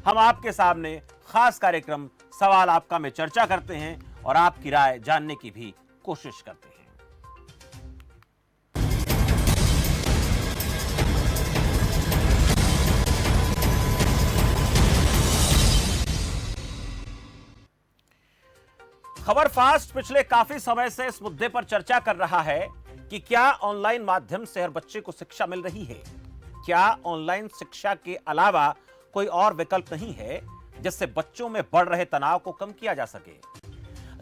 हम आपके सामने खास कार्यक्रम सवाल आपका में चर्चा करते हैं और आपकी राय जानने की भी कोशिश करते हैं। खबर फास्ट पिछले काफी समय से इस मुद्दे पर चर्चा कर रहा है कि क्या ऑनलाइन माध्यम से हर बच्चे को शिक्षा मिल रही है। क्या ऑनलाइन शिक्षा के अलावा कोई और विकल्प नहीं है जिससे बच्चों में बढ़ रहे तनाव को कम किया जा सके।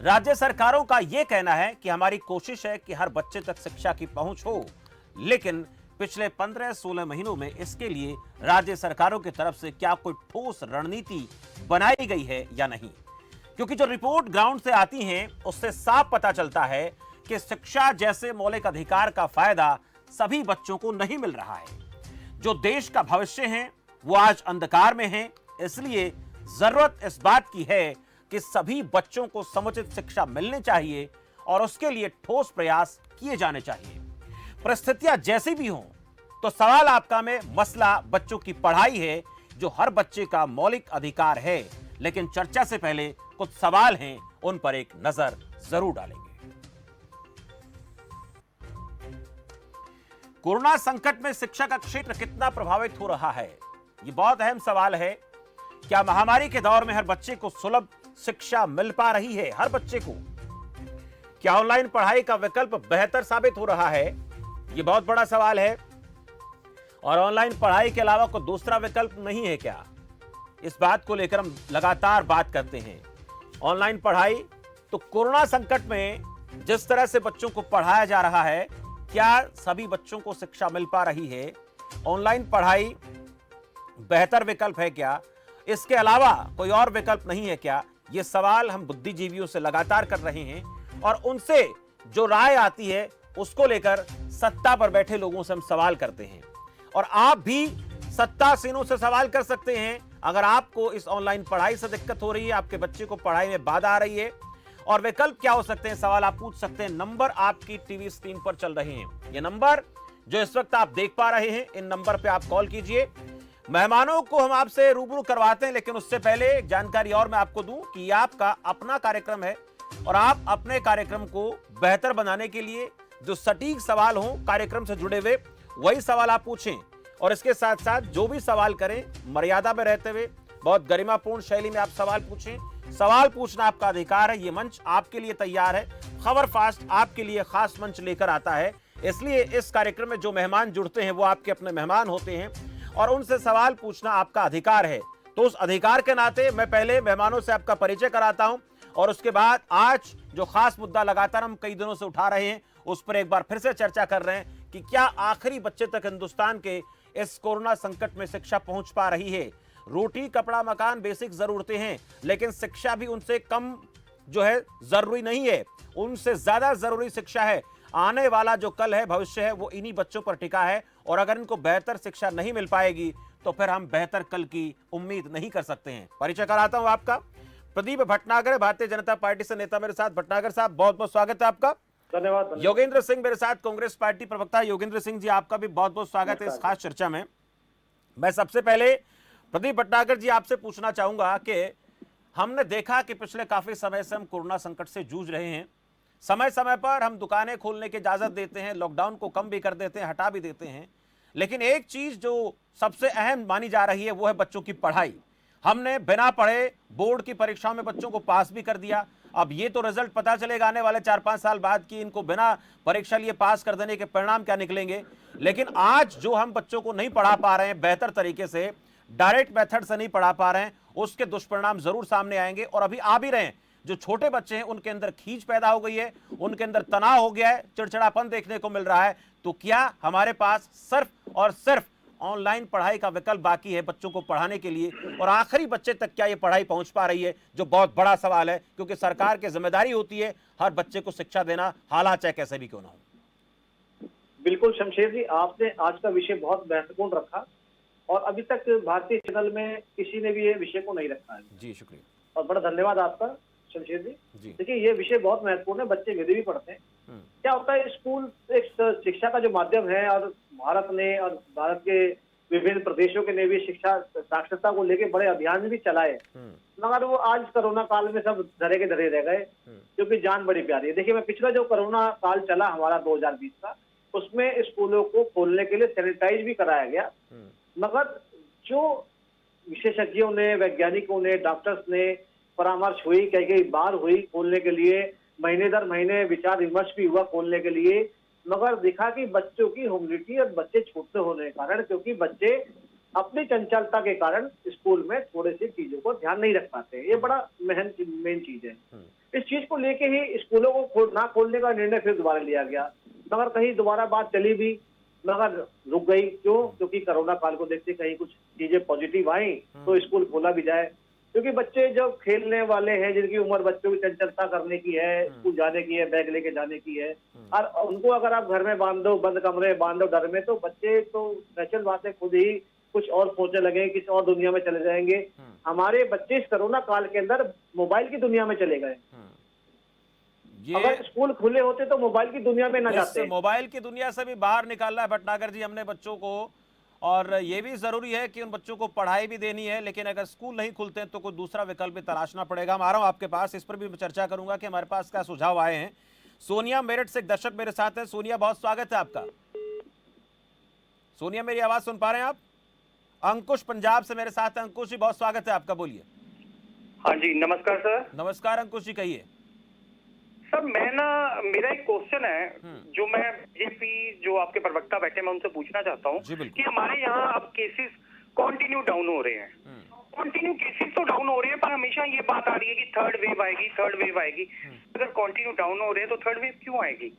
राज्य सरकारों का यह कहना है कि हमारी कोशिश है कि हर बच्चे तक शिक्षा की पहुंच हो, लेकिन पिछले 15-16 महीनों में इसके लिए राज्य सरकारों की तरफ से क्या कोई ठोस रणनीति बनाई गई है या नहीं। क्योंकि जो रिपोर्ट ग्राउंड से आती हैं उससे साफ पता चलता है कि शिक्षा जैसे मौलिक अधिकार का फायदा सभी बच्चों को नहीं मिल रहा है। जो देश का भविष्य है वो आज अंधकार में है, इसलिए जरूरत इस बात की है कि सभी बच्चों को समुचित शिक्षा मिलनी चाहिए और उसके लिए ठोस प्रयास किए जाने चाहिए। परिस्थितियां जैसी भी हों, तो सवाल आपका में मसला बच्चों की पढ़ाई है जो हर बच्चे का मौलिक अधिकार है। लेकिन चर्चा से पहले कुछ सवाल हैं, उन पर एक नजर जरूर डालेंगे। कोरोना संकट में शिक्षा का क्षेत्र कितना प्रभावित हो रहा है, यह बहुत अहम सवाल है। क्या महामारी के दौर में हर बच्चे को सुलभ शिक्षा मिल पा रही है? हर बच्चे को क्या ऑनलाइन पढ़ाई का विकल्प बेहतर साबित हो रहा है? यह बहुत बड़ा सवाल है। और ऑनलाइन पढ़ाई के अलावा कोई दूसरा विकल्प नहीं है क्या? इस बात को लेकर हम लगातार बात करते हैं। ऑनलाइन पढ़ाई, तो कोरोना संकट में जिस तरह से बच्चों को पढ़ाया जा रहा है, क्या सभी बच्चों को शिक्षा मिल पा रही है? ऑनलाइन पढ़ाई बेहतर विकल्प है क्या? इसके अलावा कोई और विकल्प नहीं है क्या? ये सवाल हम बुद्धिजीवियों से लगातार कर रहे हैं और उनसे जो राय आती है उसको लेकर सत्ता पर बैठे लोगों से हम सवाल करते हैं। और आप भी सत्तासीनों से सवाल कर सकते हैं अगर आपको इस ऑनलाइन पढ़ाई से दिक्कत हो रही है, आपके बच्चे को पढ़ाई में बाधा आ रही है। और विकल्प क्या हो सकते हैं, सवाल आप पूछ सकते हैं। नंबर आपकी टीवी स्क्रीन पर चल रहे हैं, ये नंबर जो इस वक्त आप देख पा रहे हैं, इन नंबर पे आप कॉल कीजिए। मेहमानों को हम आपसे रूबरू करवाते हैं, लेकिन उससे पहले एक जानकारी और मैं आपको दूं कि ये आपका अपना कार्यक्रम है और आप अपने कार्यक्रम को बेहतर बनाने के लिए जो सटीक सवाल हो कार्यक्रम से जुड़े हुए, वही सवाल आप पूछें। और इसके साथ साथ जो भी सवाल करें मर्यादा में रहते हुए बहुत गरिमापूर्ण शैली में आप सवाल पूछें। सवाल पूछना आपका अधिकार है, ये मंच आपके लिए तैयार है। खबर फास्ट आपके लिए खास मंच लेकर आता है, इसलिए इस कार्यक्रम में जो मेहमान जुड़ते हैं वो आपके अपने मेहमान होते हैं और उनसे सवाल पूछना आपका अधिकार है। तो उस अधिकार के नाते मैं पहले मेहमानों से आपका परिचय कराता हूं और उसके बाद आज जो खास मुद्दा लगातार हम कई दिनों से उठा रहे हैं उस पर एक बार फिर से चर्चा कर रहे हैं कि क्या आखिरी बच्चे तक हिंदुस्तान के इस कोरोना संकट में शिक्षा पहुंच पा रही है। रोटी कपड़ा मकान बेसिक जरूरतें हैं, लेकिन शिक्षा भी उनसे कम जो है जरूरी नहीं है, उनसे ज्यादा जरूरी शिक्षा है। आने वाला जो कल है, भविष्य है, वो इन्हीं बच्चों पर टिका है और अगर इनको बेहतर शिक्षा नहीं मिल पाएगी तो फिर हम बेहतर कल की उम्मीद नहीं कर सकते हैं। परिचय कराता हूं आपका, प्रदीप भटनागर, भारतीय जनता पार्टी से नेता मेरे साथ। भटनागर साहब बहुत बहुत स्वागत है आपका। धन्यवाद। योगेंद्र सिंह मेरे साथ, कांग्रेस पार्टी प्रवक्ता। योगेंद्र सिंह जी आपका भी बहुत बहुत स्वागत है इस खास चर्चा में। मैं सबसे पहले प्रदीप भटनागर जी आपसे पूछना चाहूंगा कि हमने देखा कि पिछले काफी समय से हम कोरोना संकट से जूझ रहे हैं। समय समय पर हम दुकानें खोलने की इजाजत देते हैं, लॉकडाउन को कम भी कर देते हैं, हटा भी देते हैं, लेकिन एक चीज जो सबसे अहम मानी जा रही है वो है बच्चों की पढ़ाई। हमने बिना पढ़े बोर्ड की परीक्षाओं में बच्चों को पास भी कर दिया। अब ये तो रिजल्ट पता चलेगा आने वाले 4-5 साल बाद कि इनको बिना परीक्षा लिए पास कर देने के परिणाम क्या निकलेंगे। लेकिन आज जो हम बच्चों को नहीं पढ़ा पा रहे हैं बेहतर तरीके से, डायरेक्ट मेथड से नहीं पढ़ा पा रहे हैं, उसके दुष्परिणाम जरूर सामने आएंगे और अभी आ भी रहे हैं। जो छोटे बच्चे हैं उनके अंदर खींच पैदा हो गई है, उनके अंदर तनाव हो गया है, चिड़चिड़ापन देखने को मिल रहा है। तो क्या हमारे पास सिर्फ और सिर्फ ऑनलाइन पढ़ाई का विकल्प बाकी है बच्चों को पढ़ाने के लिए? और आखिरी बच्चे तक क्या ये पढ़ाई पहुंच पा रही है, जो बहुत बड़ा सवाल है, क्योंकि सरकार की जिम्मेदारी होती है हर बच्चे को शिक्षा देना, हालात चाहे कैसे भी क्यों ना हो। बिल्कुल शमशेर जी, आपने आज का विषय बहुत महत्वपूर्ण रखा और अभी तक भारतीय चैनल में किसी ने भी ये विषय को नहीं रखा है। जी शुक्रिया और बड़ा धन्यवाद आपका शमशेर जी। देखिए ये विषय बहुत महत्वपूर्ण है, बच्चे विधि भी पढ़ते हैं। क्या होता है, स्कूल एक शिक्षा का जो माध्यम है और भारत ने और भारत के विभिन्न प्रदेशों के ने भी शिक्षा साक्षरता को लेकर बड़े अभियान भी चलाए, मगर वो आज कोरोना काल में सब धरे के धरे रह गए, क्योंकि जान बड़ी प्यारी है। देखिए, मैं पिछला जो कोरोना काल चला हमारा 2020 का, उसमें स्कूलों को खोलने के लिए सैनिटाइज भी कराया गया, मगर जो विशेषज्ञों ने, वैज्ञानिकों ने, डॉक्टर्स ने परामर्श हुई, कई कई बार हुई खोलने के लिए, महीने दर महीने विचार विमर्श भी हुआ खोलने के लिए, मगर दिखा कि बच्चों की ह्यूमिडिटी और बच्चे छोटे होने के कारण, क्योंकि बच्चे अपनी चंचलता के कारण स्कूल में थोड़ी सी चीजों को ध्यान नहीं रख पाते। ये बड़ा मेन चीज है। इस चीज को लेके ही स्कूलों को ना खोलने का निर्णय फिर दोबारा लिया गया, मगर कहीं दोबारा बात चली भी, मगर रुक गई। क्यों? क्योंकि कोरोना काल को देखते कहीं कुछ चीजें पॉजिटिव आई तो स्कूल खोला भी जाए, क्योंकि बच्चे जब खेलने वाले हैं, जिनकी उम्र बच्चों की चंचलता करने की है, स्कूल जाने की है, बैग लेके जाने की है, और उनको अगर आप घर में बांध दो, बंद कमरे में बांध दो डर में, तो बच्चे तो नेचुरल बात है खुद ही कुछ और सोचने लगे, किसी और दुनिया में चले जाएंगे। हमारे बच्चे इस कोरोना काल के अंदर मोबाइल की दुनिया में चले गए। अगर स्कूल खुले होते तो मोबाइल की दुनिया में न जाते। मोबाइल की दुनिया से भी बाहर निकालना है भटनागर जी हमने बच्चों को, और ये भी जरूरी है कि उन बच्चों को पढ़ाई भी देनी है, लेकिन अगर स्कूल नहीं खुलते हैं तो कोई दूसरा विकल्प भी तलाशना पड़ेगा। मैं आ रहा हूं आपके पास, इस पर भी चर्चा करूंगा कि हमारे पास क्या सुझाव आए हैं। सोनिया मेरठ से एक दर्शक मेरे साथ है। सोनिया, बहुत स्वागत है आपका। सोनिया, मेरी आवाज सुन पा रहे हैं आप? अंकुश पंजाब से मेरे साथ है। अंकुश जी, बहुत स्वागत है आपका, बोलिए। हाँ जी, नमस्कार सर। नमस्कार अंकुश जी, कहिए। सर, मेरा एक क्वेश्चन है जो मैं बीजेपी जो आपके प्रवक्ता बैठे मैं उनसे पूछना चाहता हूँ कि हमारे यहाँ अब केसेस कंटिन्यू डाउन हो रहे हैं। कंटिन्यू केसेस तो डाउन हो रहे हैं, पर हमेशा ये बात आ रही है कि थर्ड वेव आएगी, थर्ड वेव आएगी। अगर कंटिन्यू डाउन हो रहे हैं तो थर्ड वेव क्यों आएगी?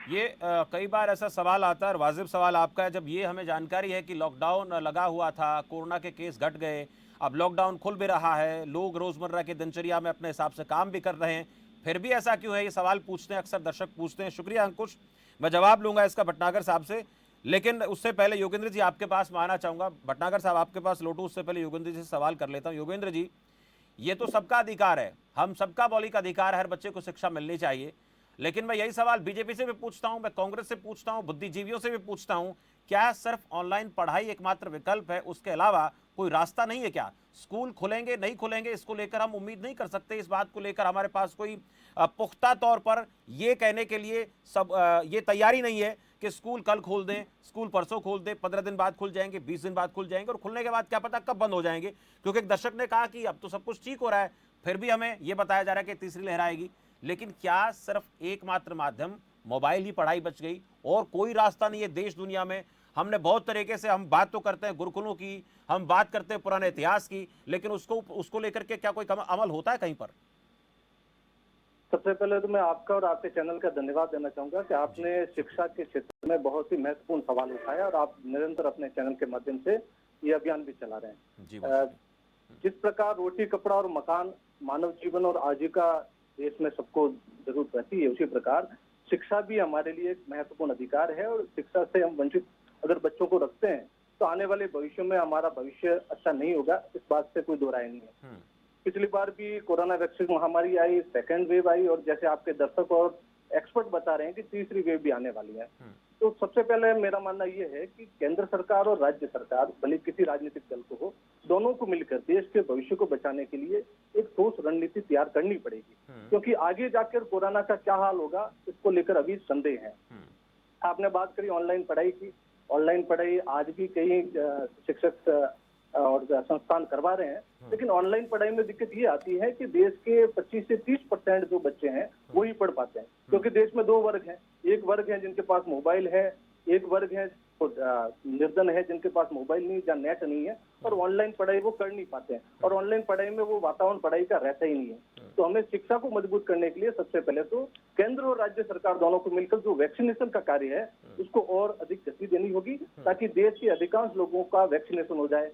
ये कई बार ऐसा सवाल आता है, और वाजिब सवाल आपका है। जब ये हमें जानकारी है कि लॉकडाउन लगा हुआ था, कोरोना के केस घट गए, अब लॉकडाउन खुल भी रहा है, लोग रोजमर्रा की दिनचर्या में अपने हिसाब से काम भी कर रहे हैं, फिर भी ऐसा क्यों है? ये सवाल पूछते हैं, अक्सर दर्शक पूछते हैं। शुक्रिया अंकुश, मैं जवाब लूंगा इसका भटनागर साहब से, लेकिन उससे पहले योगेंद्र जी आपके पास मैं आना चाहूंगा। भटनागर साहब आपके पास लौटूं उससे पहले योगेंद्र जी से सवाल कर लेता हूं। योगेंद्र जी, ये तो सबका अधिकार है, हम सबका मौलिक अधिकार है, हर बच्चे को शिक्षा मिलनी चाहिए, लेकिन मैं यही सवाल बीजेपी से भी पूछता हूं, मैं कांग्रेस से पूछता हूं, बुद्धिजीवियों से भी पूछता हूं, क्या सिर्फ ऑनलाइन पढ़ाई एकमात्र विकल्प है? उसके अलावा कोई रास्ता नहीं है क्या? स्कूल खुलेंगे नहीं खुलेंगे इसको लेकर हम उम्मीद नहीं कर सकते, इस बात को लेकर हमारे पास कोई पुख्ता तौर पर ये कहने के लिए ये तैयारी नहीं है कि स्कूल कल खोल दें, स्कूल परसों खोल दें, 15 दिन बाद खुल जाएंगे, 20 दिन बाद खुल जाएंगे, और खुलने के बाद क्या पता कब बंद हो जाएंगे। क्योंकि एक दर्शक ने कहा कि अब तो सब कुछ ठीक हो रहा है, फिर भी हमें यह बताया जा रहा है कि तीसरी लहर आएगी। लेकिन क्या सिर्फ एकमात्र माध्यम मोबाइल ही पढ़ाई बच गई और कोई रास्ता नहीं है देश दुनिया में? हमने बहुत तरीके से, हम बात तो करते हैं गुरुकुलों की, हम बात करते हैं पुराने इतिहास की, लेकिन उसको लेकर के क्या कोई अमल होता है कहीं पर? सबसे पहले तो मैं आपका और आपके चैनल का धन्यवाद देना चाहूंगा कि आपने शिक्षा के क्षेत्र में बहुत ही महत्वपूर्ण सवाल उठाया, और आप निरंतर अपने चैनल के माध्यम से ये अभियान भी चला रहे हैं। जिस प्रकार रोटी, कपड़ा और मकान मानव जीवन और आजीविका देश में सबको जरूरत रहती है, उसी प्रकार शिक्षा भी हमारे लिए एक महत्वपूर्ण अधिकार है, और शिक्षा से हम वंचित अगर बच्चों को रखते हैं तो आने वाले भविष्य में हमारा भविष्य अच्छा नहीं होगा, इस बात से कोई दो राय नहीं है। पिछली बार भी कोरोना वैक्सीन महामारी आई, सेकेंड वेव आई, और जैसे आपके दर्शक और एक्सपर्ट बता रहे हैं कि तीसरी वेव भी आने वाली है। तो सबसे पहले मेरा मानना यह है कि केंद्र सरकार और राज्य सरकार, भले किसी राजनीतिक दल को हो, दोनों को मिलकर देश के भविष्य को बचाने के लिए एक ठोस रणनीति तैयार करनी पड़ेगी, क्योंकि आगे जाकर कोरोना का क्या हाल होगा इसको लेकर अभी संदेह है। आपने बात करी ऑनलाइन पढ़ाई की, ऑनलाइन पढ़ाई आज भी कई शिक्षक और संस्थान करवा रहे हैं, लेकिन ऑनलाइन पढ़ाई में दिक्कत ये आती है कि देश के 25 से 30% जो बच्चे हैं वो ही पढ़ पाते हैं, क्योंकि देश में दो वर्ग हैं। एक वर्ग है जिनके पास मोबाइल है, एक वर्ग है निर्धन है जिनके पास मोबाइल नहीं या नेट नहीं है, और ऑनलाइन पढ़ाई वो कर नहीं पाते हैं, और ऑनलाइन पढ़ाई में वो वातावरण पढ़ाई का रहता ही नहीं है। तो हमें शिक्षा को मजबूत करने के लिए सबसे पहले तो केंद्र और राज्य सरकार दोनों को मिलकर जो वैक्सीनेशन का कार्य है उसको और अधिक गति देनी होगी, ताकि देश के अधिकांश लोगों का वैक्सीनेशन हो जाए।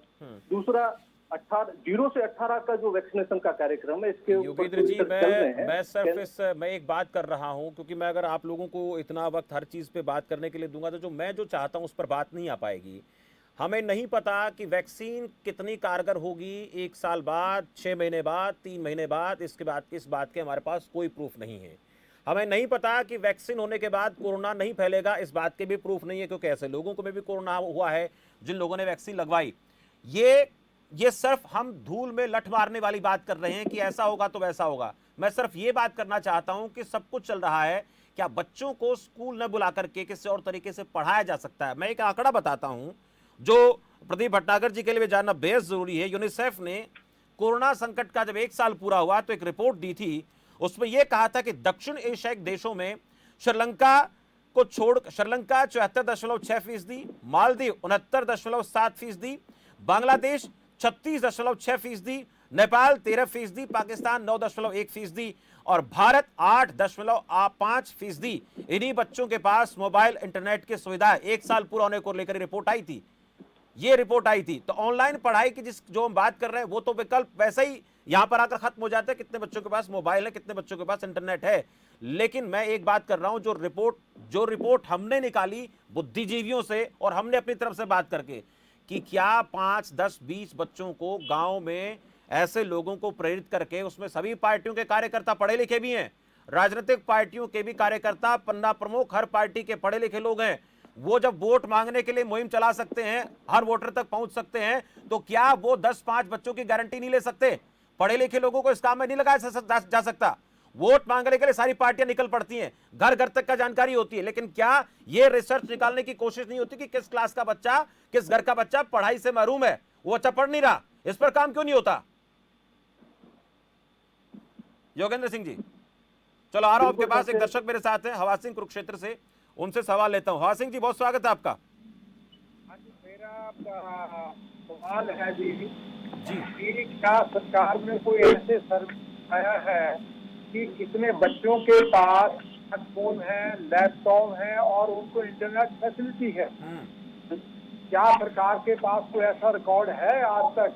दूसरा, 0 से 18 का जो वैक्सीनेशन का कार्यक्रम है, इसके योगेंद्र जी, मैं सिर्फ मैं एक बात कर रहा हूं, क्योंकि मैं अगर आप लोगों को इतना वक्त हर चीज पे बात करने के लिए दूंगा तो मैं जो चाहता हूं उस पर बात नहीं आ पाएगी। हमें नहीं पता कि वैक्सीन कितनी कारगर होगी 1 साल बाद, 6 महीने बाद, 3 महीने बाद, इसके बाद इस बात के हमारे पास कोई प्रूफ नहीं है। हमें नहीं पता कि वैक्सीन होने के बाद कोरोना नहीं फैलेगा, इस बात के भी प्रूफ नहीं है, क्योंकि ऐसे लोगों को में भी कोरोना हुआ है जिन लोगों ने वैक्सीन लगवाई। ये सिर्फ हम धूल में लठ मारने वाली बात कर रहे हैं कि ऐसा होगा तो वैसा होगा। मैं सिर्फ ये बात करना चाहता हूं कि सब कुछ चल रहा है, क्या बच्चों को स्कूल न बुला करके किसी और तरीके से पढ़ाया जा सकता है? मैं एक आंकड़ा बताता हूं जो प्रदीप भटनागर जी के लिए भी जानना बेहद जरूरी है। यूनिसेफ ने कोरोना संकट का जब 1 साल पूरा हुआ तो एक रिपोर्ट दी थी, उसमें यह कहा था कि दक्षिण एशियाई देशों में श्रीलंका को छोड़ श्रीलंका 74.6%, मालदीव 69.7%, बांग्लादेश 36.6%, नेपाल 13%, पाकिस्तान 9.1% और भारत 8.5%। इन्हीं बच्चों के पास मोबाइल इंटरनेट की सुविधा 1 साल पूरा होने को लेकर रिपोर्ट आई थी। ये रिपोर्ट आई थी। तो ऑनलाइन पढ़ाई की जो हम बात कर रहे हैं वो तो विकल्प वैसे ही यहां पर आकर खत्म हो जाता है, कितने बच्चों के पास मोबाइल है, कितने बच्चों के पास इंटरनेट है। लेकिन मैं एक बात कर रहा हूं, जो रिपोर्ट हमने निकाली बुद्धिजीवियों से और हमने अपनी तरफ से बात करके, कि क्या 5, 10, 20 बच्चों को गांव में ऐसे लोगों को प्रेरित करके, उसमें सभी पार्टियों के कार्यकर्ता पढ़े लिखे भी हैं, राजनीतिक पार्टियों के भी कार्यकर्ता, पन्ना प्रमुख हर पार्टी के पढ़े लिखे लोग हैं, वो जब वोट मांगने के लिए मुहिम चला सकते हैं, हर वोटर तक पहुंच सकते हैं, तो क्या वो 10-5 बच्चों की गारंटी नहीं ले सकते? पढ़े लिखे लोगों को इस काम में नहीं लगाया जा सकता? वोट मांगने के लिए सारी पार्टियां निकल पड़ती हैं, घर घर तक का जानकारी होती है, लेकिन क्या ये रिसर्च निकालने की कोशिश नहीं होती कि किस क्लास का बच्चा, किस घर का बच्चा पढ़ाई से महरूम है, वो बच्चा पढ़ नहीं रहा? इस पर काम क्यों नहीं होता? योगेंद्र सिंह जी, चलो आ रहा हूं आपके पास। एक दर्शक मेरे साथ है हवा सिंह कुरुक्षेत्र से, उनसे सवाल लेता हूं। हवा सिंह जी, बहुत स्वागत है आपका। मेरा सवाल है जी जी, क्या सरकार में कोई ऐसे सर्वे आया है कि कितने बच्चों के पास स्मार्टफोन है, लैपटॉप है और उनको इंटरनेट फैसिलिटी है? क्या सरकार के पास कोई ऐसा रिकॉर्ड है आज तक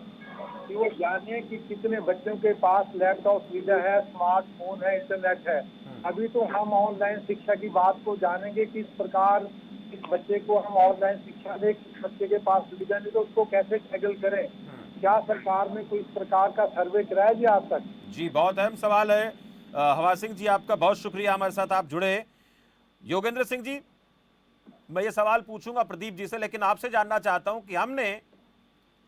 कि वो जाने कि कितने बच्चों के पास लैपटॉप सुविधा है, स्मार्टफोन है, इंटरनेट है? अभी तो हम ऑनलाइन शिक्षा की बात को जानेंगे कि इस प्रकार इस बच्चे को हम ऑनलाइन शिक्षा दें, किस बच्चे के पास सुविधा नहीं तो उसको कैसे टैकल करें? क्या सरकार ने कोई इस प्रकार का सर्वे कराया जी आज तक? जी, बहुत अहम सवाल है हवा सिंह जी, आपका बहुत शुक्रिया हमारे साथ आप जुड़े। योगेंद्र सिंह जी, मैं ये सवाल पूछूंगा प्रदीप जी से, लेकिन आपसे जानना चाहता हूं कि हमने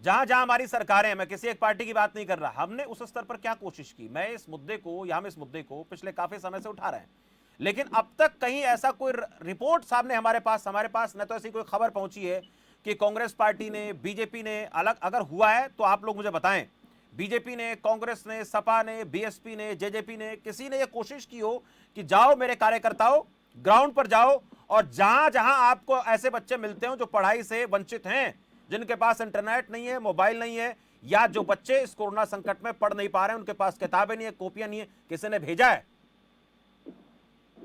जहां जहां हमारी सरकारें हैं, मैं किसी एक पार्टी की बात नहीं कर रहा, हमने उस स्तर पर क्या कोशिश की? मैं इस मुद्दे को या हम इस मुद्दे को पिछले काफी समय से उठा रहे हैं, लेकिन अब तक कहीं ऐसा कोई रिपोर्ट सामने हमारे पास न तो ऐसी कोई खबर पहुंची है कि कांग्रेस पार्टी ने, बीजेपी ने अलग, अगर हुआ है तो आप लोग मुझे बताएं, बीजेपी ने, कांग्रेस ने, सपा ने, बीएसपी ने, जेजेपी ने, किसी ने यह कोशिश की हो कि जाओ मेरे कार्यकर्ताओं, ग्राउंड पर जाओ और जहां जहां आपको ऐसे बच्चे मिलते हो जो पढ़ाई से वंचित हैं, जिनके पास इंटरनेट नहीं है, मोबाइल नहीं है, या जो बच्चे इस कोरोना संकट में पढ़ नहीं पा रहे हैं, उनके पास किताबें नहीं है, कॉपियां नहीं है, किसी ने भेजा है?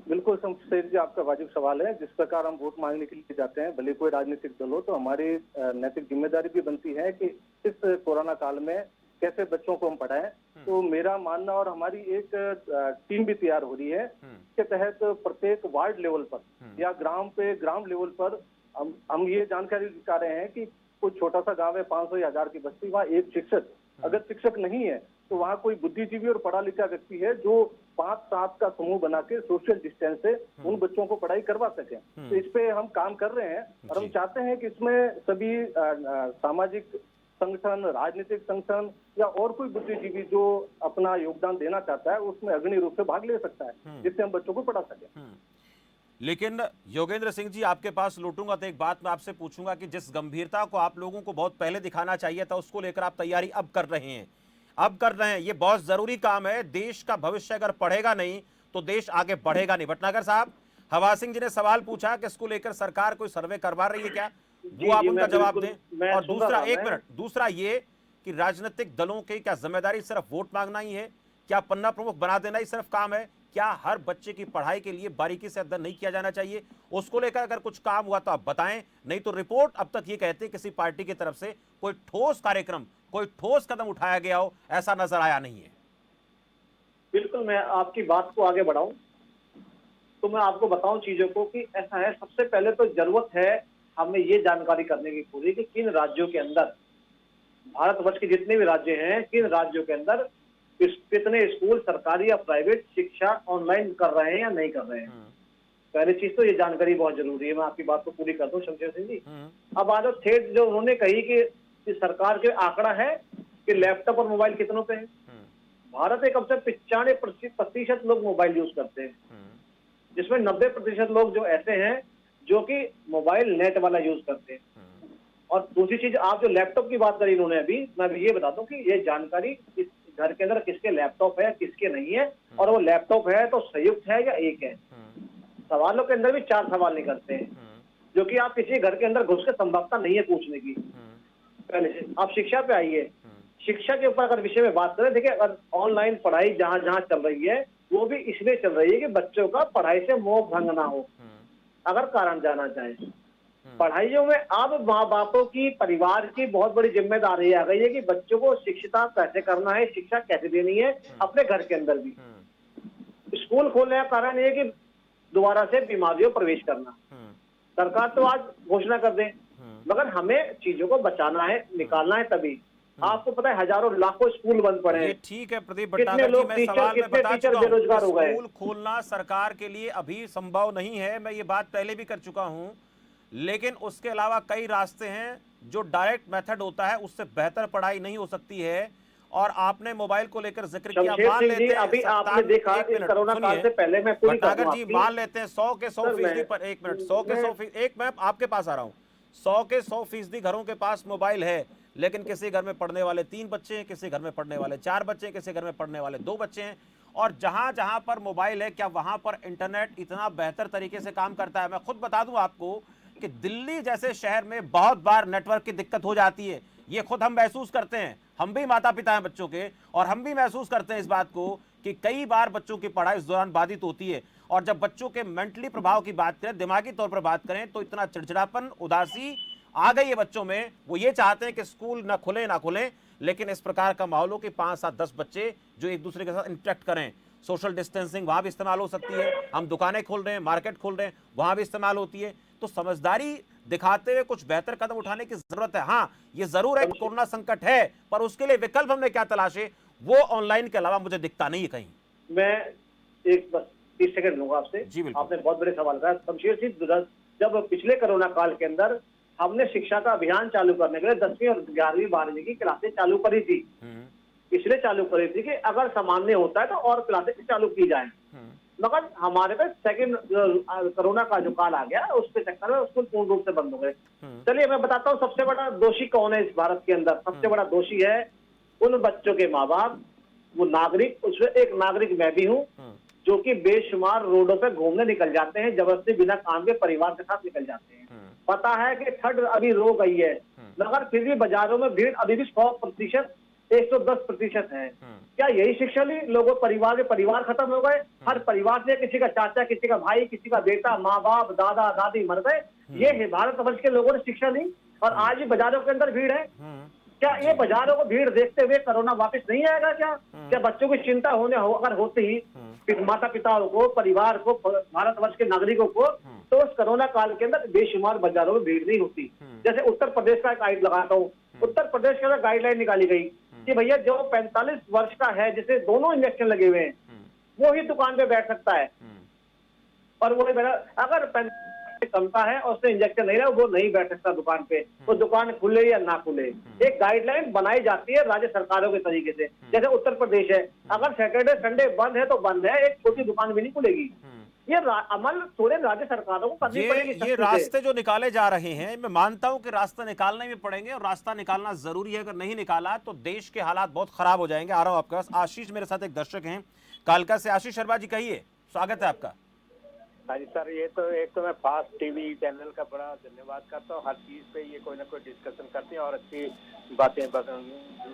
बिल्कुल शमशेर जी, आपका वाजिब सवाल है। जिस प्रकार हम वोट मांगने के लिए जाते हैं, भले कोई राजनीतिक दल हो, तो हमारी नैतिक जिम्मेदारी भी बनती है कि इस कोरोना काल में कैसे बच्चों को हम पढ़ाएं। तो मेरा मानना, और हमारी एक टीम भी तैयार हो रही है, इसके तहत प्रत्येक वार्ड लेवल पर या ग्राउंड लेवल पर हम ये जानकारी दिखा रहे हैं कि कोई छोटा सा गांव है, 500 या 1000 की बस्ती, वहाँ एक शिक्षक, अगर शिक्षक नहीं है तो वहाँ कोई बुद्धिजीवी और पढ़ा लिखा व्यक्ति है जो 5-7 का समूह बना के सोशल डिस्टेंस से उन बच्चों को पढ़ाई करवा सके। तो इस पे हम काम कर रहे हैं और हम चाहते हैं कि इसमें सभी सामाजिक संगठन, राजनीतिक संगठन या और कोई बुद्धिजीवी जो अपना योगदान देना चाहता है उसमें अग्रणी रूप से भाग ले सकता है, जिससे हम बच्चों को पढ़ा सके। लेकिन योगेंद्र सिंह जी, आपके पास लौटूंगा तो एक बात मैं आपसे पूछूंगा कि जिस गंभीरता को आप लोगों को बहुत पहले दिखाना चाहिए था, उसको लेकर आप तैयारी अब कर रहे हैं, ये बहुत जरूरी काम है। देश का भविष्य अगर पढ़ेगा नहीं तो देश आगे बढ़ेगा नहीं। भटनागर साहब, हवा सिंह जी ने सवाल पूछा कि इसको लेकर सरकार कोई सर्वे करवा रही है क्या, वो आप उनका जवाब दें। और दूसरा, 1 मिनट, दूसरा ये कि राजनीतिक दलों की क्या जिम्मेदारी सिर्फ वोट मांगना ही है? क्या पन्ना प्रमुख बना देना ही सिर्फ काम है? क्या हर बच्चे की पढ़ाई के लिए बारीकी से अध्ययन नहीं किया जाना चाहिए? उसको लेकर अगर कुछ काम हुआ तो आप बताएं, नहीं तो रिपोर्ट अब तक ये कहते हैं किसी पार्टी की तरफ से कोई ठोस कार्यक्रम, कोई ठोस कदम उठाया गया हो, ऐसा नजर आया नहीं है। बिल्कुल, मैं आपकी बात को आगे बढ़ाऊं तो मैं आपको बताऊं चीजों को कि ऐसा है। सबसे पहले तो जरूरत है हमें ये जानकारी करने की पूरी कि किन राज्यों के अंदर, भारतवर्ष के जितने भी राज्य हैं, किन राज्यों के अंदर कितने स्कूल सरकारी या प्राइवेट शिक्षा ऑनलाइन कर रहे हैं या नहीं कर रहे हैं। पहली चीज तो ये जानकारी बहुत जरूरी है। मैं आपकी बात को पूरी कर दूं शमशेर सिंह जी। अब आज थेट जो उन्होंने कही कि सरकार के आंकड़ा है कि लैपटॉप और मोबाइल कितनों पे है। भारत में कम से कम 95% लोग मोबाइल यूज करते हैं, जिसमें 90% लोग जो ऐसे हैं जो कि मोबाइल नेट वाला यूज करते हैं। और दूसरी चीज, आप जो लैपटॉप की बात करी इन्होंने अभी, मैं अभी ये बता दूं कि ये जानकारी घर के अंदर किसके लैपटॉप है किसके नहीं है, और वो लैपटॉप है तो संयुक्त है या एक है। सवालों के अंदर भी 4 सवाल निकलते हैं जो कि आप किसी घर के अंदर घुस के संभवता नहीं है पूछने की। पहले से आप शिक्षा पे आइए। शिक्षा के ऊपर अगर विषय में बात करें, देखिए अगर ऑनलाइन पढ़ाई जहां जहां चल रही है वो भी इसलिए चल रही है कि बच्चों का पढ़ाई से मोह भंग ना हो। अगर कारण जाना चाहे, पढ़ाइयों में अब माँ बापों की, परिवार की बहुत बड़ी जिम्मेदारी आ गई है कि बच्चों को शिक्षिता कैसे करना है, शिक्षा कैसे देनी है अपने घर के अंदर भी। स्कूल खोलने का कारण ये कि दोबारा से बीमारियों प्रवेश करना। सरकार तो आज घोषणा कर दे, मगर हमें चीजों को बचाना है, निकालना है। तभी आपको पता है हजारों लाखों स्कूल बंद पड़े हैं। ठीक है प्रदीप भट्टागर जी, मैं सवाल में बता चुका बेरोजगार हो हूं, गए। स्कूल खोलना सरकार के लिए अभी संभव नहीं है, मैं ये बात पहले भी कर चुका हूं। लेकिन उसके अलावा कई रास्ते हैं जो डायरेक्ट मेथड होता है, उससे बेहतर पढ़ाई नहीं हो सकती है। और आपने मोबाइल को लेकर जिक्र किया, मान लेते हैं अभी आपने देखा कोरोना काल से पहले, मैं पूरी भट्टागर जी मान लेते हैं 100 के 100% पर, एक मिनट, 100 के 100%, एक मैं आपके पास आ रहा हूं, 100 के 100% घरों के पास मोबाइल है, लेकिन किसी घर में पढ़ने वाले 3 बच्चे हैं, किसी घर में पढ़ने वाले 4 बच्चे हैं, किसी घर में पढ़ने वाले 2 बच्चे हैं। और जहां जहां पर मोबाइल है, क्या वहां पर इंटरनेट इतना बेहतर तरीके से काम करता है? मैं खुद बता दूं आपको कि दिल्ली जैसे शहर में बहुत बार नेटवर्क की दिक्कत हो जाती है। ये खुद हम महसूस करते हैं, हम भी माता पिता हैं बच्चों के, और हम भी महसूस करते हैं इस बात को कि कई बार बच्चों की पढ़ाई इस दौरान बाधित होती है। और जब बच्चों के मेंटली प्रभाव की बात करें, दिमागी तौर पर बात करें, तो इतना चिड़चिड़ापन, उदासी आ गई है बच्चों में। वो ये चाहते हैं कि स्कूल ना खुले, लेकिन इस प्रकार का माहौल हो कि 5, 7, 10 बच्चे जो एक दूसरे के साथ इंटरेक्ट करें। सोशल डिस्टेंसिंग वहां भी इस्तेमाल हो सकती है, हम दुकानें खोल रहे हैं, मार्केट खोल रहे हैं, वहां भी इस्तेमाल होती है। तो समझदारी दिखाते हुए कुछ बेहतर कदम उठाने की जरूरत है। हाँ, ये जरूर है कि कोरोना संकट है, पर उसके लिए विकल्प हमने क्या तलाशे, वो ऑनलाइन के अलावा मुझे दिखता नहीं है कहीं। मैं एक बस 30 सेकंड लूंगा आपसे। जी बिल्कुल। आपने बहुत बड़े सवाल कहा शमशेर जी। जब पिछले कोरोना काल के अंदर हमने शिक्षा का अभियान चालू करने के लिए 10वीं और 11वीं 12वीं की क्लासें चालू करी थी, इसलिए चालू करी थी कि अगर सामान्य होता है तो और क्लासेस चालू की जाए। मगर हमारे पे सेकंड कोरोना का जो काल आ गया, उसके चक्कर में स्कूल पूर्ण रूप से बंद हो गए। चलिए मैं बताता हूँ सबसे बड़ा दोषी कौन है इस भारत के अंदर। सबसे बड़ा दोषी है उन बच्चों के माँ बाप, वो नागरिक, उसमें एक नागरिक मैं भी हूँ, जो कि बेशुमार रोडों पे घूमने निकल जाते हैं, जबरदस्ती बिना काम के परिवार के साथ निकल जाते हैं। पता है कि ठंड अभी रो गई है, मगर फिर भी बाजारों में भीड़ अभी भी 100%, 110% है। क्या यही शिक्षा ली लोगों? परिवार खत्म हो गए। हर परिवार से किसी का चाचा, किसी का भाई, किसी का बेटा, माँ बाप, दादा दादी मर गए। ये है भारतवर्ष के लोगों ने शिक्षा ली, और आज भी बाजारों के अंदर भीड़ है। क्या ये बाजारों को भीड़ देखते हुए कोरोना वापस नहीं आएगा? क्या बच्चों की चिंता अगर होती माता पिताओं को, परिवार को, भारतवर्ष के नागरिकों को, तो उस कोरोना काल के अंदर बेशुमार बाजारों में भीड़ नहीं होती। जैसे उत्तर प्रदेश का गाइड लगाता हूँ, उत्तर प्रदेश के अंदर गाइडलाइन निकाली गई कि भैया जो 45 वर्ष का है, जिसे दोनों इंजेक्शन लगे हुए हैं, वो ही दुकान पे बैठ सकता है। और वो अगर क्षमता है और उसने इंजेक्शन नहीं रहा, वो नहीं बैठ सकता दुकान पे। वो दुकान खुले या ना खुले, एक गाइडलाइन बनाई जाती है राज्य सरकारों के तरीके से। जैसे उत्तर प्रदेश है, अगर सैटरडे संडे बंद है तो बंद है, एक छोटी दुकान भी नहीं खुलेगी। ये अमल थोड़े राज्य सरकारों को करनी पड़ेगी। ये रास्ते जो निकाले जा रहे हैं, मैं मानता हूं कि रास्ता निकालने भी पड़ेंगे, और रास्ता निकालना जरूरी है। अगर नहीं निकाला तो देश के हालात बहुत खराब हो जाएंगे। आ रहा हूं आपके पास। आशीष मेरे साथ एक दर्शक हैं कालका से। आशीष शर्मा जी, कहिए, स्वागत है आपका। हाँ जी सर, ये तो एक तो मैं फास्ट टीवी चैनल का बड़ा धन्यवाद करता हूँ। हर चीज पे ये कोई ना कोई डिस्कशन करते हैं और अच्छी बातें,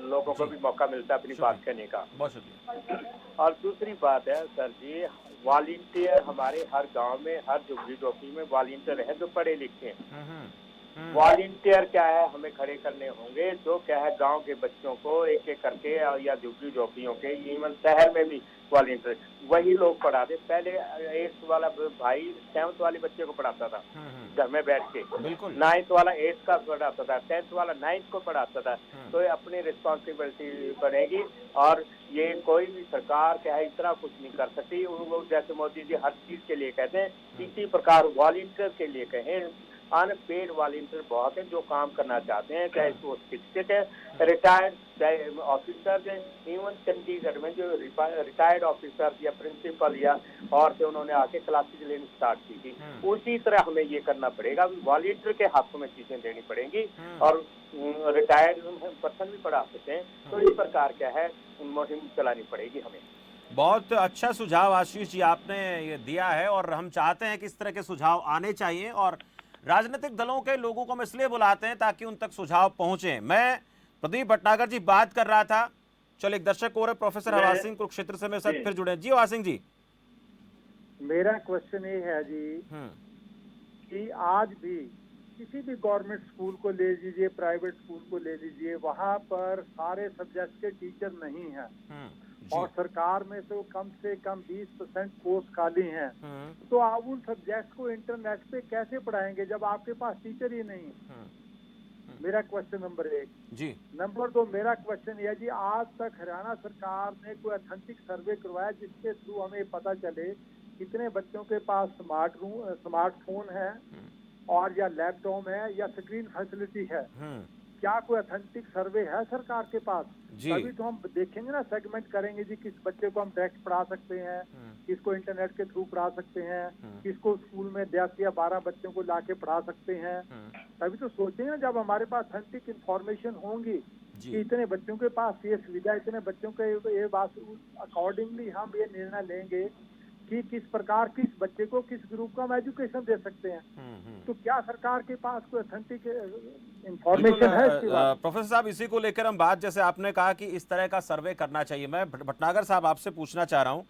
लोगों को भी मौका मिलता है अपनी बात कहने का। बहुत शुक्रिया। और दूसरी बात है सर जी, वॉलंटियर हमारे हर गांव में, हर झुग्गी झोपड़ी में वॉलंटियर है जो पढ़े लिखे हैं। वॉलंटियर क्या है हमें खड़े करने होंगे, जो क्या है गांव के बच्चों को एक एक करके या झुग्गी झोपड़ियों के, इवन शहर में भी वॉलंटियर वही लोग पढ़ाते। पहले 8th वाला भाई 7th वाले बच्चे को पढ़ाता था घर में बैठ के, 9th वाला 8th का पढ़ाता था, 10th वाला 9th को पढ़ाता था। तो ये अपनी रिस्पॉन्सिबिलिटी बनेगी और ये कोई भी सरकार क्या है इतना कुछ नहीं कर सकती। वो जैसे मोदी जी हर चीज के लिए कहते हैं, इसी प्रकार वॉलंटियर के लिए कहें, अनपेड वॉलंटियर बहुत है जो काम करना चाहते हैं, चाहे वो शिक्षक है, रिटायर्ड, चाहे ऑफिसर है, इवन चंडीगढ़ में जो रिटायर्ड ऑफिसर या प्रिंसिपल या और से उन्होंने आके क्लासेज लेनी स्टार्ट की थी, उसी तरह हमें ये करना पड़ेगा। वॉलंटियर के हाथों में चीजें देनी पड़ेंगी और रिटायर्ड पर्सन भी पढ़ा सकते हैं। तो इस प्रकार क्या है मुहिम चलानी पड़ेगी हमें। बहुत अच्छा सुझाव आशीष जी आपने ये दिया है और हम चाहते हैं कि इस तरह के सुझाव आने चाहिए और राजनीतिक दलों के लोगों को हम इसलिए बुलाते हैं ताकि उन तक सुझाव पहुंचे। मैं प्रदीप भटनागर जी बात कर रहा था, चलो एक दर्शक और है प्रोफेसर हवा सिंह कुरुक्षेत्र से मेरे साथ फिर जुड़े। जी हवा सिंह जी, मेरा क्वेश्चन ये है जी कि आज भी किसी भी गवर्नमेंट स्कूल को ले लीजिए, प्राइवेट स्कूल को ले लीजिए, वहाँ पर सारे सब्जेक्ट के टीचर नहीं हैं और सरकार में तो कम से कम 20% पोस्ट खाली हैं। तो आप उन सब्जेक्ट को इंटरनेट पे कैसे पढ़ाएंगे जब आपके पास टीचर ही नहीं? मेरा क्वेश्चन नंबर 1 जी। नंबर 2 मेरा क्वेश्चन यह जी, आज तक हरियाणा सरकार ने कोई ऑथेंटिक सर्वे करवाया जिसके थ्रू हमें पता चले कितने बच्चों के पास स्मार्टफोन है और या लैपटॉप है या स्क्रीन फैसिलिटी है? क्या कोई ऑथेंटिक सर्वे है सरकार के पास? तभी तो हम देखेंगे ना, सेगमेंट करेंगे जी, किस बच्चे को हम डायरेक्ट पढ़ा सकते हैं, किसको इंटरनेट के थ्रू पढ़ा सकते हैं, किसको स्कूल में 10 या 12 बच्चों को लाके पढ़ा सकते हैं। तभी तो सोचेंगे ना जब हमारे पास ऑथेंटिक इंफॉर्मेशन होंगी कि इतने बच्चों के पास ये सुविधा, इतने बच्चों के ये बात, अकॉर्डिंगली हम ये निर्णय लेंगे कि किस प्रकार किस बच्चे को किस ग्रुप का हम एजुकेशन दे सकते हैं। तो क्या सरकार के पास कोई ऑथेंटिक इंफॉर्मेशन है इसके बाद? प्रोफेसर साहब, इसी को लेकर हम बात, जैसे आपने कहा कि इस तरह का सर्वे करना चाहिए, मैं भटनागर साहब आपसे पूछना चाह रहा हूं,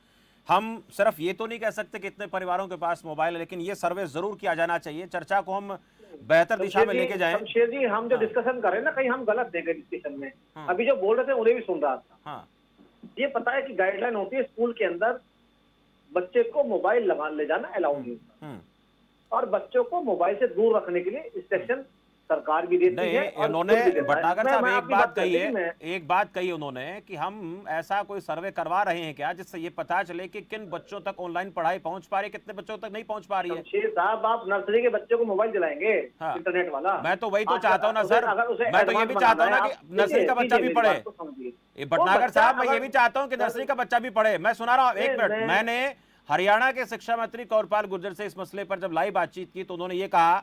हम सिर्फ ये तो नहीं कह सकते कि इतने परिवारों के पास मोबाइल है, लेकिन ये सर्वे जरूर किया जाना चाहिए, चर्चा को हम बेहतर दिशा में लेके जाएं। शमशेर जी, हम जो डिस्कशन कर रहे हैं ना, कहीं हम गलत देंगे डिस्कशन में। अभी जो बोल रहे थे उन्हें भी सुन रहा था। ये पता है कि गाइडलाइन होती है स्कूल के अंदर बच्चे को मोबाइल ले जाना अलाउ नहीं होता और बच्चों को मोबाइल से दूर रखने के लिए इंस्ट्रक्शन सरकार भी देती है। उन्होंने भटनागर साहब एक बात कही उन्होंने कि हम ऐसा कोई सर्वे करवा रहे हैं क्या जिससे ये पता चले कि किन बच्चों तक ऑनलाइन पढ़ाई पहुंच पा रही है, कितने बच्चों तक नहीं पहुंच पा रही है। साहब, आप नर्सरी के बच्चे को मोबाइल दिलाएंगे इंटरनेट वाला? मैं तो वही तो चाहता हूँ ना सर, मैं तो ये भी चाहता हूँ ना कि नर्सरी का बच्चा भी पढ़े। भटनागर साहब, मैं ये भी चाहता हूँ कि नर्सरी का बच्चा भी पढ़े। मैं सुना रहा हूँ, एक मिनट, मैंने हरियाणा के शिक्षा मंत्री कौरपाल गुर्जर से इस मसले पर जब लाइव बातचीत की तो उन्होंने ये कहा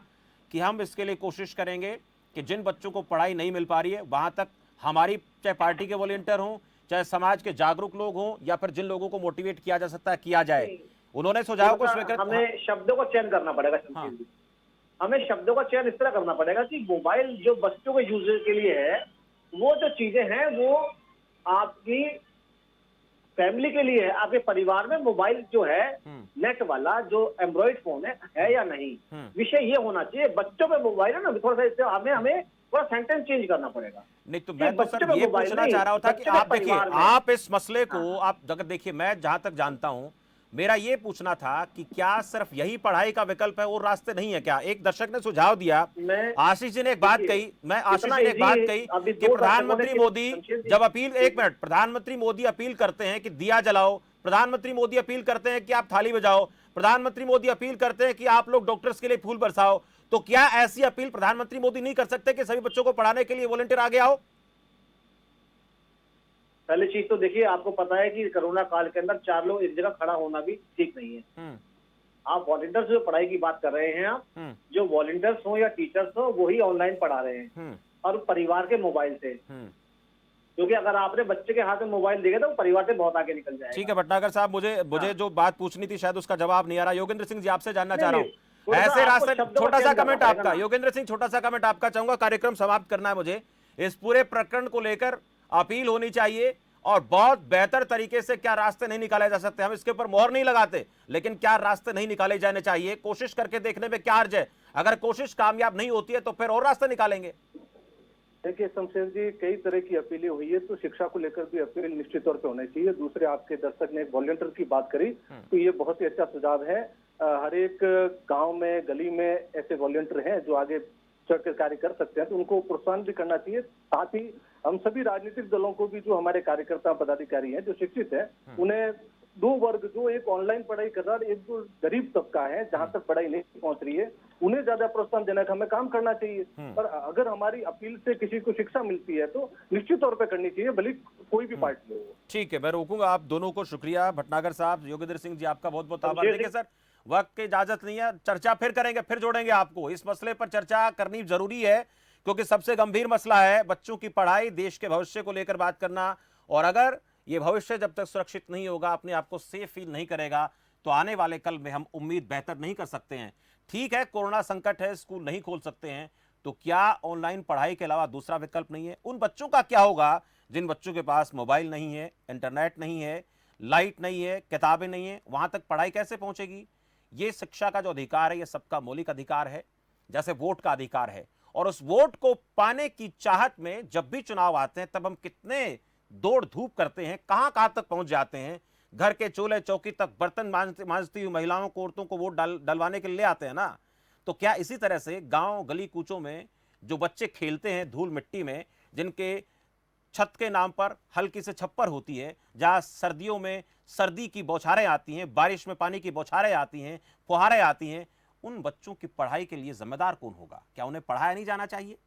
कि हम इसके लिए कोशिश करेंगे कि जिन बच्चों को पढ़ाई नहीं मिल पा रही है वहां तक हमारी, चाहे पार्टी के वॉलंटियर हों, चाहे समाज के जागरूक लोग हों, या फिर जिन लोगों को मोटिवेट किया जा सकता है किया जाए। उन्होंने सुझाव को स्वीकृत। हमें शब्दों को चयन करना पड़ेगा। हमें शब्दों का चयन इस तरह करना पड़ेगा कि मोबाइल जो बच्चों के यूज के लिए है, वो जो चीजें हैं वो आपकी फैमिली के लिए है। आपके परिवार में मोबाइल जो है नेट वाला जो एंड्रॉइड फोन है या नहीं, विषय ये होना चाहिए। बच्चों पे मोबाइल है ना, थोड़ा सा हमें थोड़ा सेंटेंस चेंज करना पड़ेगा। नहीं तो मैं तो सर ये पूछना चाह रहा था कि आप देखिए, आप इस मसले को आप अगर देखिए, मैं जहां तक जानता हूं, मेरा ये पूछना था कि क्या सिर्फ यही पढ़ाई का विकल्प है और रास्ते नहीं है क्या? एक दर्शक ने सुझाव दिया, आशीष जी ने एक बात कही, आशीष जी ने एक बात कही कि प्रधानमंत्री मोदी जब अपील, एक मिनट, प्रधानमंत्री मोदी अपील करते हैं कि दिया जलाओ, प्रधानमंत्री मोदी अपील करते हैं कि आप थाली बजाओ, प्रधानमंत्री मोदी अपील करते हैं कि आप लोग डॉक्टर्स के लिए फूल बरसाओ, तो क्या ऐसी अपील प्रधानमंत्री मोदी नहीं कर सकते कि सभी बच्चों को पढ़ाने के लिए वॉलंटियर आगे आओ? पहली चीज तो देखिए, आपको पता है कि कोरोना काल के अंदर 4 लोग एक जगह खड़ा होना भी ठीक नहीं है। आप वॉलंटियर्स जो पढ़ाई की बात कर रहे हैं, आप जो वॉलंटियर्स हो या टीचर्स हो वही ऑनलाइन पढ़ा रहे हैं और परिवार के मोबाइल से, क्योंकि अगर आपने बच्चे के हाथ में मोबाइल देगा तो परिवार से बहुत आगे निकल जाएगा। ठीक है भटनागर साहब, मुझे जो बात पूछनी थी शायद उसका जवाब नहीं आ रहा। योगेंद्र सिंह जी, आपसे जानना चाह रहा हूँ, ऐसे रास्ते, छोटा सा कमेंट आपका, योगेंद्र सिंह, छोटा सा कमेंट आपका चाहूंगा, कार्यक्रम समाप्त करना है मुझे। इस पूरे प्रकरण को लेकर अपील होनी चाहिए और बहुत बेहतर तरीके से क्या रास्ते नहीं निकाले जा सकते, हम इसके ऊपर मोहर नहीं लगाते, लेकिन क्या रास्ते नहीं निकाले जाने चाहिए, कोशिश करके देखने में क्या हर्ज है। अगर कोशिश कामयाब नहीं होती है तो फिर और रास्ते निकालेंगे। देखिए शमशेर जी, कई तरह की अपीलें हुई है, तो शिक्षा को लेकर भी अपील निश्चित तौर पे होनी चाहिए। दूसरे, आपके दर्शक ने एक वॉलंटियर की बात करी, तो ये बहुत ही अच्छा सुझाव है। हर एक गांव में, गली में ऐसे वॉलंटियर हैं जो आगे चढ़कर कार्य कर सकते हैं, तो उनको प्रोत्साहन भी करना चाहिए। साथ ही हम सभी राजनीतिक दलों को भी, जो हमारे कार्यकर्ता पदाधिकारी हैं जो शिक्षित हैं, उन्हें दो वर्ग, जो एक ऑनलाइन पढ़ाई कर रहा है, एक जो गरीब तबका है जहां तक पढ़ाई नहीं पहुंच रही है, उन्हें ज्यादा प्रोत्साहन देने का हमें काम करना चाहिए। पर अगर हमारी अपील से किसी को शिक्षा मिलती है तो निश्चित तौर पर करनी चाहिए, भले कोई भी पार्टी हो। ठीक है, मैं रोकूंगा आप दोनों को। शुक्रिया भटनागर साहब, योगेंद्र सिंह जी, आपका बहुत बहुत आभार। देखिए सर, वक्त की इजाजत नहीं है, चर्चा फिर करेंगे, फिर जोड़ेंगे आपको। इस मसले पर चर्चा करनी जरूरी है क्योंकि सबसे गंभीर मसला है बच्चों की पढ़ाई, देश के भविष्य को लेकर बात करना। और अगर ये भविष्य जब तक सुरक्षित नहीं होगा, अपने आप को सेफ फील नहीं करेगा, तो आने वाले कल में हम उम्मीद बेहतर नहीं कर सकते हैं। ठीक है, कोरोना संकट है, स्कूल नहीं खोल सकते हैं, तो क्या ऑनलाइन पढ़ाई के अलावा दूसरा विकल्प नहीं है? उन बच्चों का क्या होगा जिन बच्चों के पास मोबाइल नहीं है, इंटरनेट नहीं है, लाइट नहीं है, किताबें नहीं है? वहां तक पढ़ाई कैसे पहुंचेगी? ये शिक्षा का जो अधिकार है, ये सबका मौलिक अधिकार है, जैसे वोट का अधिकार है। और उस वोट को पाने की चाहत में जब भी चुनाव आते हैं, तब हम कितने दौड़ धूप करते हैं, कहां कहां तक पहुंच जाते हैं। घर के चूल्हे चौकी तक बर्तन मांजती हुई महिलाओं को, औरतों को वोट डलवाने के लिए ले आते हैं ना। तो क्या इसी तरह से गांव गली कूचों में जो बच्चे खेलते हैं धूल मिट्टी में, जिनके छत के नाम पर हल्की से छप्पर होती है, जहां सर्दियों में सर्दी की बौछारें आती हैं, बारिश में पानी की बौछारें आती हैं, फुहारें आती हैं, उन बच्चों की पढ़ाई के लिए जिम्मेदार कौन होगा? क्या उन्हें पढ़ाया नहीं जाना चाहिए?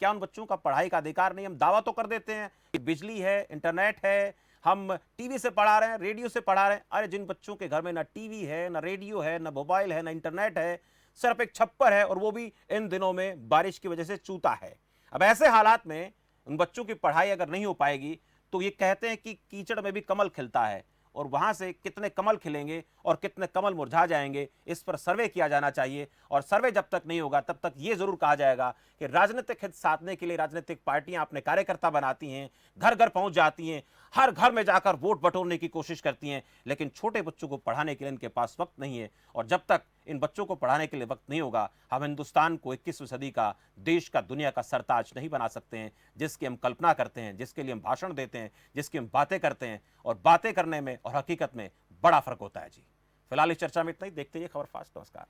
क्या उन बच्चों का पढ़ाई का अधिकार नहीं? हम दावा तो कर देते हैं कि बिजली है, इंटरनेट है, हम टीवी से पढ़ा रहे हैं, रेडियो से पढ़ा रहे हैं। अरे जिन बच्चों के घर में ना टीवी है, ना रेडियो है, ना मोबाइल है, ना इंटरनेट है, सिर्फ एक छप्पर है, और वो भी इन दिनों में बारिश की वजह से चूता है। अब ऐसे हालात में उन बच्चों की पढ़ाई अगर नहीं हो पाएगी, तो ये कहते हैं कि कीचड़ में भी कमल खिलता है, और वहां से कितने कमल खिलेंगे और कितने कमल मुरझा जाएंगे, इस पर सर्वे किया जाना चाहिए। और सर्वे जब तक नहीं होगा, तब तक ये जरूर कहा जाएगा कि राजनीतिक हित साधने के लिए राजनीतिक पार्टियां अपने कार्यकर्ता बनाती हैं, घर घर पहुंच जाती हैं, हर घर में जाकर वोट बटोरने की कोशिश करती हैं, लेकिन छोटे बच्चों को पढ़ाने के लिए इनके पास वक्त नहीं है। और जब तक इन बच्चों को पढ़ाने के लिए वक्त नहीं होगा, हम हिंदुस्तान को 21वीं सदी का, देश का, दुनिया का सरताज नहीं बना सकते हैं, जिसकी हम कल्पना करते हैं, जिसके लिए हम भाषण देते हैं, जिसकी हम बातें करते हैं। और बातें करने में और हकीकत में बड़ा फर्क होता है जी। फिलहाल इस चर्चा में इतना ही। देखते रहिए खबर फास्ट। नमस्कार।